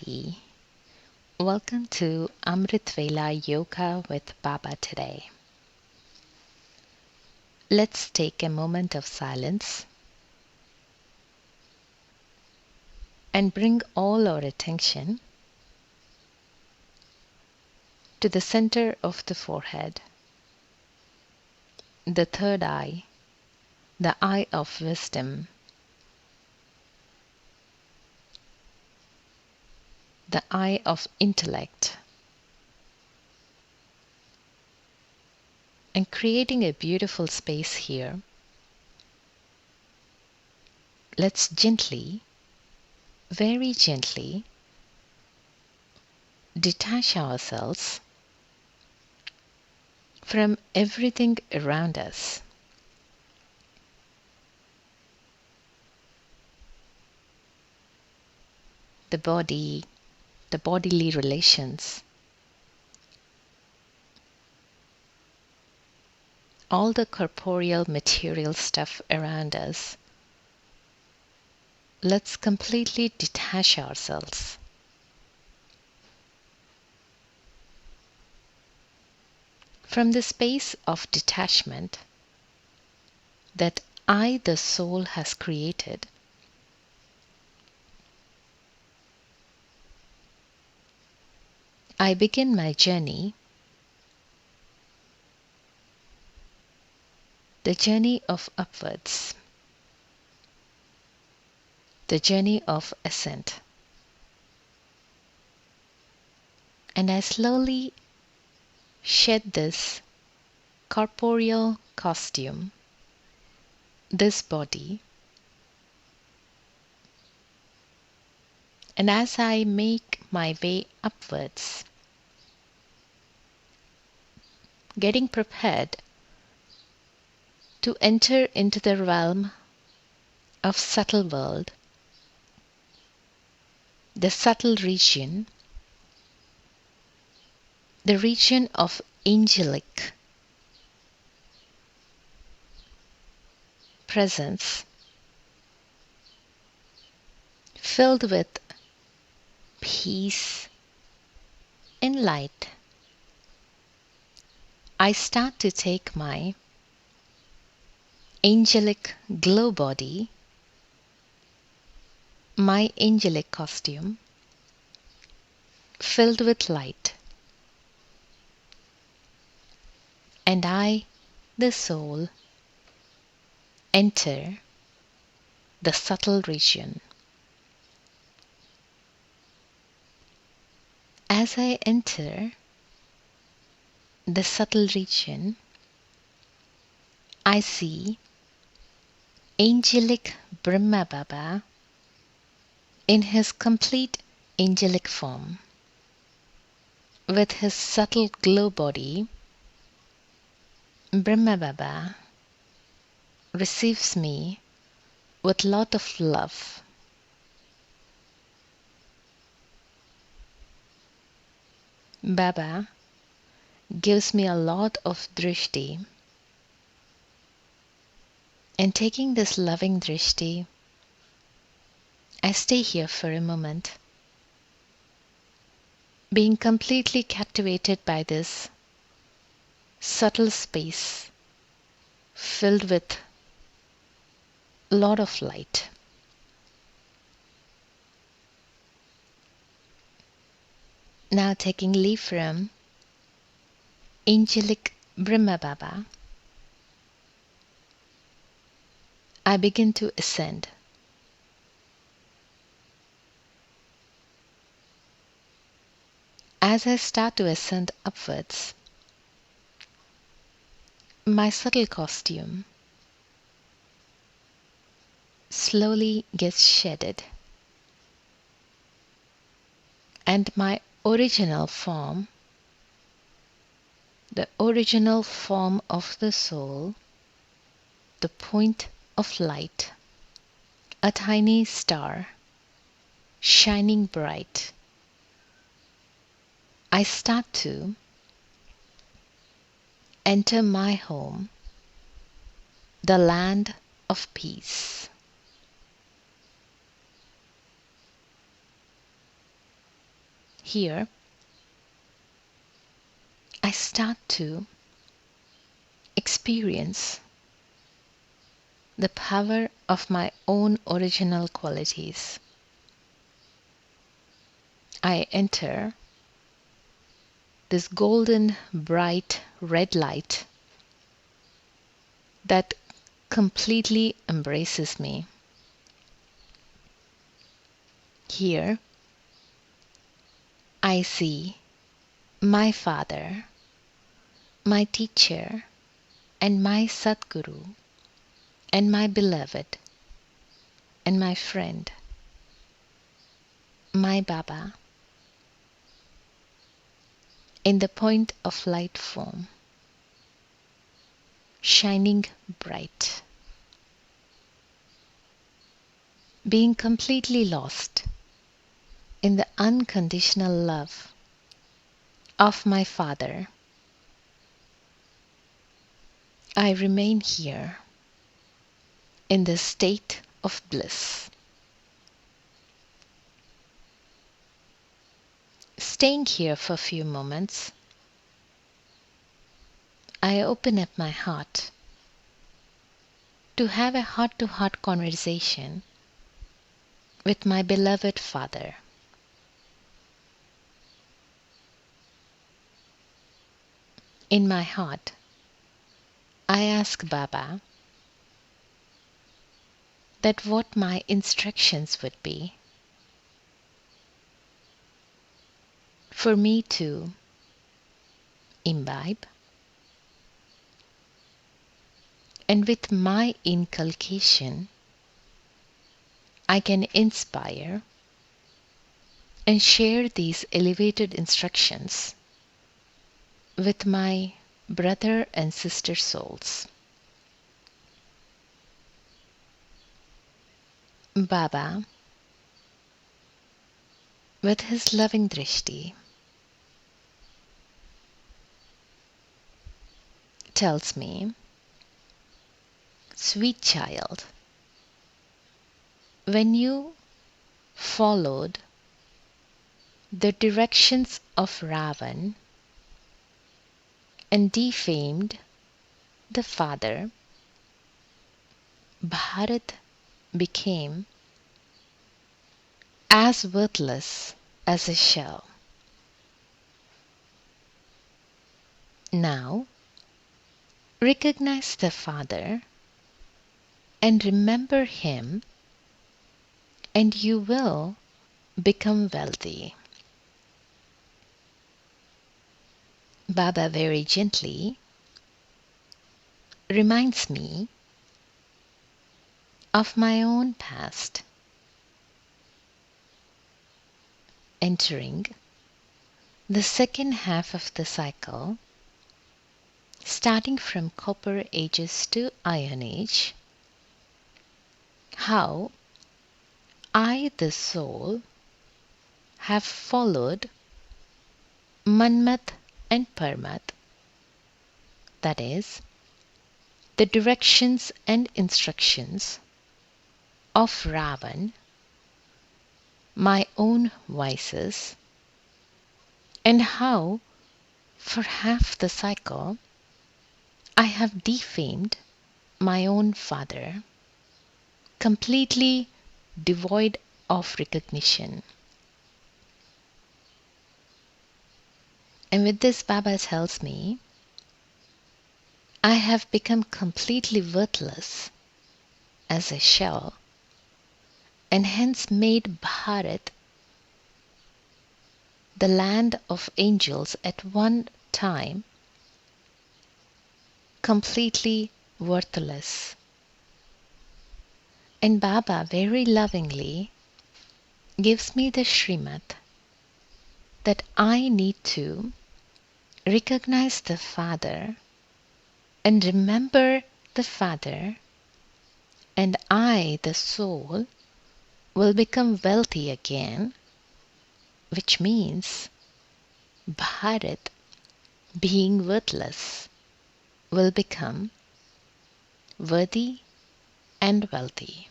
Namaste. Welcome to Amritvela Yoga with Baba today. Let's take a moment of silence and bring all our attention to the center of the forehead, the third eye, the eye of wisdom, the eye of intellect, and creating a beautiful space here. Let's gently, very gently, detach ourselves from everything around us. The body, the bodily relations, all the corporeal material stuff around us. Let's completely detach ourselves. From the space of detachment that I, the soul, has created, I begin my journey, the journey of upwards, the journey of ascent. And I slowly shed this corporeal costume, this body, and as I make my way upwards, getting prepared to enter into the realm of subtle world, the subtle region, the region of angelic presence, filled with peace and light. I start to take my angelic glow body, my angelic costume, filled with light, and I, the soul, enter the subtle region. As I enter the subtle region, I see angelic Brahma Baba in his complete angelic form, with his subtle glow body. Brahma Baba receives me with lot of love. Baba gives me a lot of drishti, and taking this loving drishti, I stay here for a moment, being completely captivated by this subtle space filled with a lot of light. Now taking leave from angelic Brahma Baba, I begin to ascend. As I start to ascend upwards, my subtle costume slowly gets shedded, and my original form, the original form of the soul, the point of light, a tiny star, shining bright, I start to enter my home, the land of peace. Here, I start to experience the power of my own original qualities. I enter this golden, bright red light that completely embraces me. Here, I see my Father, my teacher, and my Sadguru, and my beloved, and my friend, my Baba, in the point of light form, shining bright, being completely lost in the unconditional love of my Father. I remain here in the state of bliss. Staying here for a few moments, I open up my heart to have a heart-to-heart conversation with my beloved Father. In my heart, I ask Baba that what my instructions would be for me to imbibe, and with my inculcation I can inspire and share these elevated instructions with my brother and sister souls. Baba, with his loving drishti, tells me, "Sweet child, when you followed the directions of Ravan and defamed the father, Bharat became as worthless as a shell. Now, recognize the Father and remember Him, and you will become wealthy." Baba very gently reminds me of my own past, entering the second half of the cycle, starting from Copper Ages to Iron Age, how I, the soul, have followed Manmat and Parmat, that is, the directions and instructions of Ravan, my own vices, and how, for half the cycle, I have defamed my own father, completely devoid of recognition. And with this, Baba tells me, I have become completely worthless as a shell, and hence made Bharat, the land of angels, at one time completely worthless. And Baba very lovingly gives me the Srimad that I need to recognize the Father and remember the Father, and I, the soul, will become wealthy again, which means Bharat, being worthless, will become worthy and wealthy.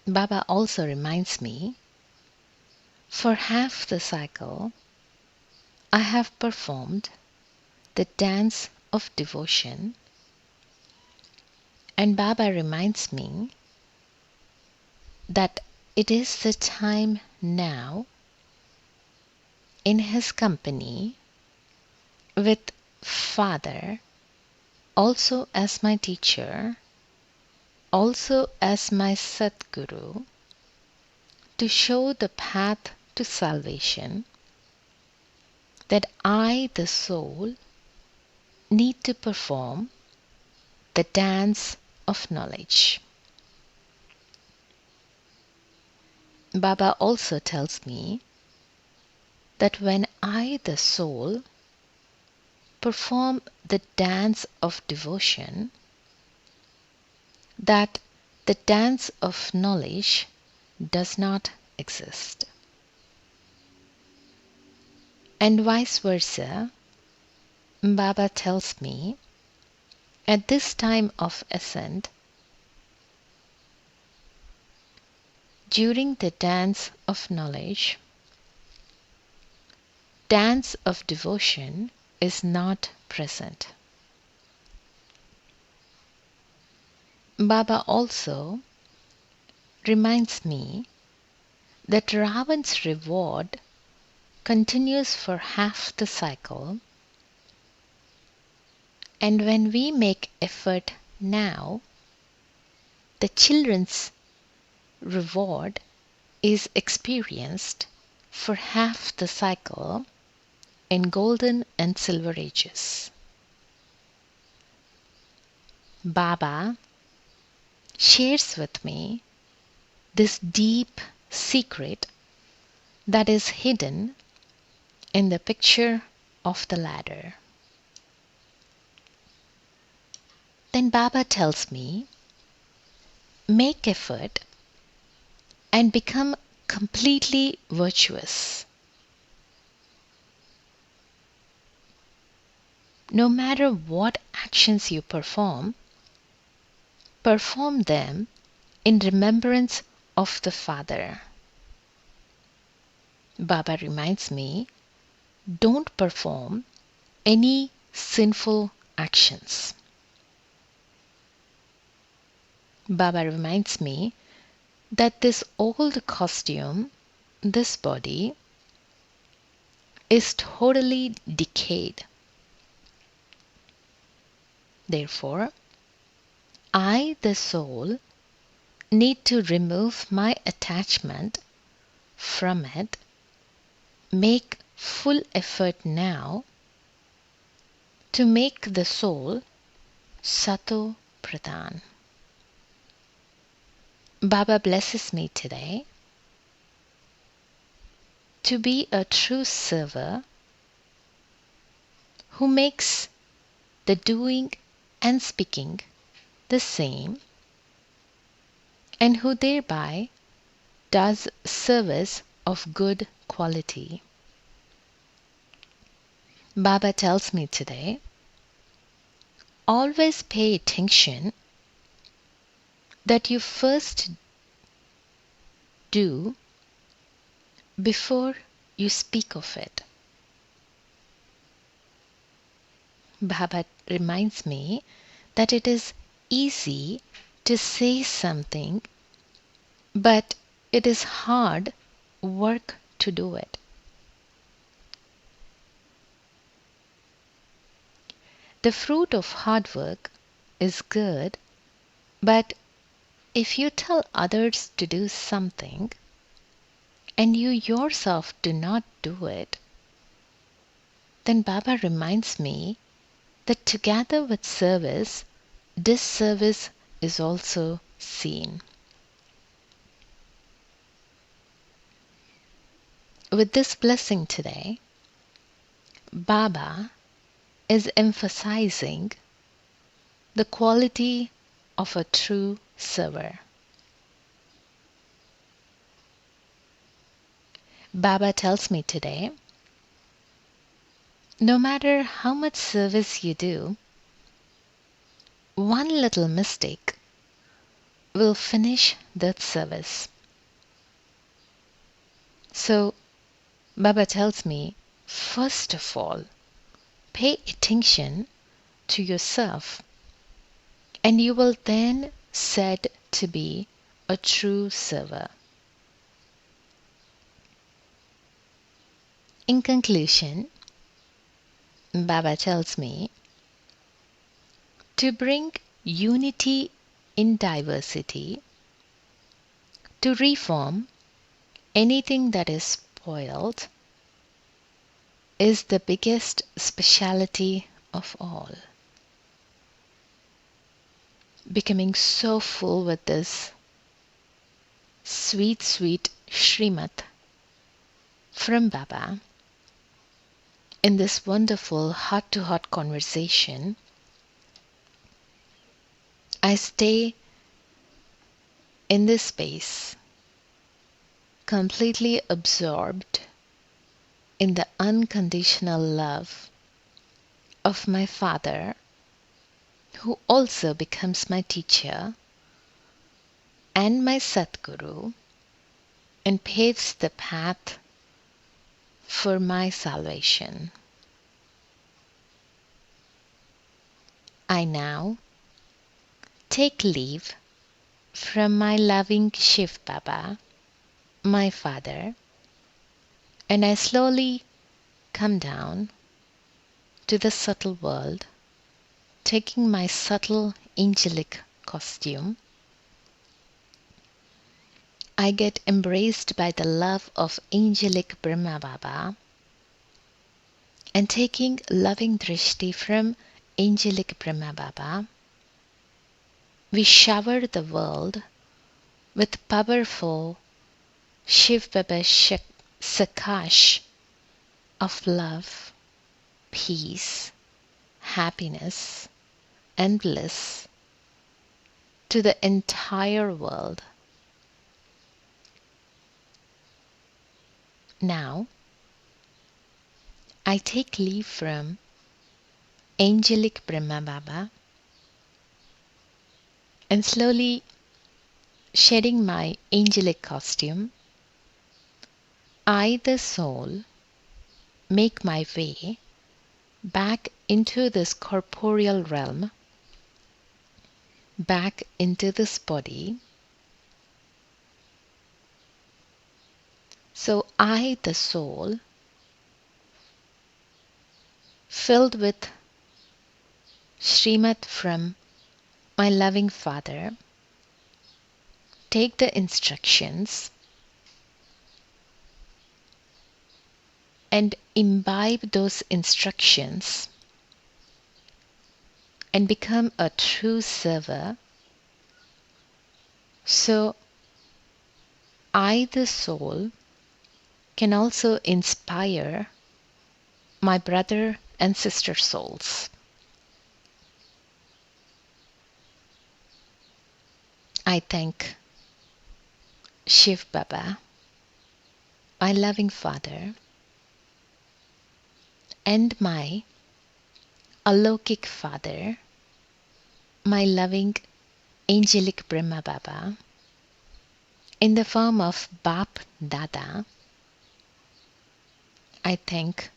Baba also reminds me For half the cycle, I have performed the dance of devotion, and Baba reminds me that it is the time now in his company with Father, also as my teacher, also as my Satguru, to show the path to salvation, that I, the soul, need to perform the dance of knowledge. Baba also tells me that when I, the soul, perform the dance of devotion, that the dance of knowledge does not exist. And vice versa, Baba tells me at this time of ascent, during the dance of knowledge, dance of devotion is not present. Baba also reminds me that Ravan's reward continues for half the cycle, and when we make effort now, the children's reward is experienced for half the cycle in golden and silver ages. Baba shares with me this deep secret that is hidden in the picture of the ladder. Then Baba tells me, make effort and become completely virtuous. No matter what actions you perform them in remembrance of the Father. Baba reminds me, don't perform any sinful actions. Baba reminds me that this old costume, this body, is totally decayed. Therefore, I, the soul, need to remove my attachment from it, make full effort now to make the soul Sato Pradhan. Baba blesses me today to be a true server who makes the doing and speaking the same, and who thereby does service of good quality. Baba tells me today, always pay attention that you first do before you speak of it. Baba reminds me that it is easy to say something, but it is hard work to do it. The fruit of hard work is good, but if you tell others to do something and you yourself do not do it, then Baba reminds me that together with service, disservice is also seen. With this blessing today, Baba is emphasizing the quality of a true server. Baba tells me today, no matter how much service you do, one little mistake will finish that service. So Baba tells me, first of all, pay attention to yourself, and you will then said to be a true server. In conclusion, Baba tells me to bring unity in diversity, to reform anything that is spoiled, is the biggest speciality of all. Becoming so full with this sweet, sweet Shrimat from Baba in this wonderful heart to heart conversation, I stay in this space completely absorbed in the unconditional love of my Father, who also becomes my teacher and my Satguru and paves the path for my salvation. I now take leave from my loving Shiv Baba, my father, and I slowly come down to the subtle world, taking my subtle angelic costume. I get embraced by the love of angelic Brahma Baba, and taking loving drishti from angelic Brahma Baba, we shower the world with powerful Shiv Baba Sakash of love, peace, happiness, and bliss to the entire world. Now, I take leave from angelic Brahma Baba and slowly shedding my angelic costume, I, the soul, make my way back into this corporeal realm, back into this body. So I, the soul, filled with Srimat from my loving Father, take the instructions and imbibe those instructions and become a true server. So I, the soul, can also inspire my brother and sister souls. I thank Shiv Baba, my loving Father, and my Alokik Father, my loving angelic Brahma Baba, in the form of Bap Dada. I thank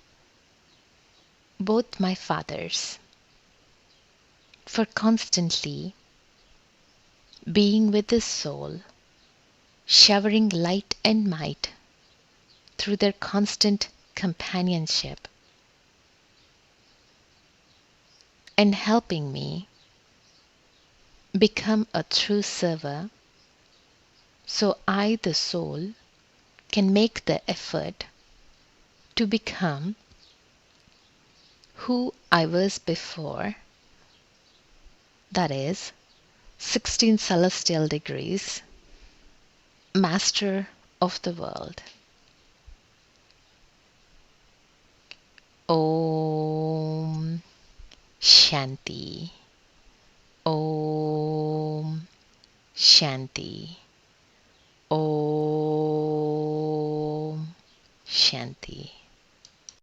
both my fathers for constantly being with the soul, showering light and might through their constant companionship and helping me become a true server, so I, the soul, can make the effort to become who I was before, that is, 16 celestial degrees, master of the world. Om Shanti. Om Shanti. Om Shanti.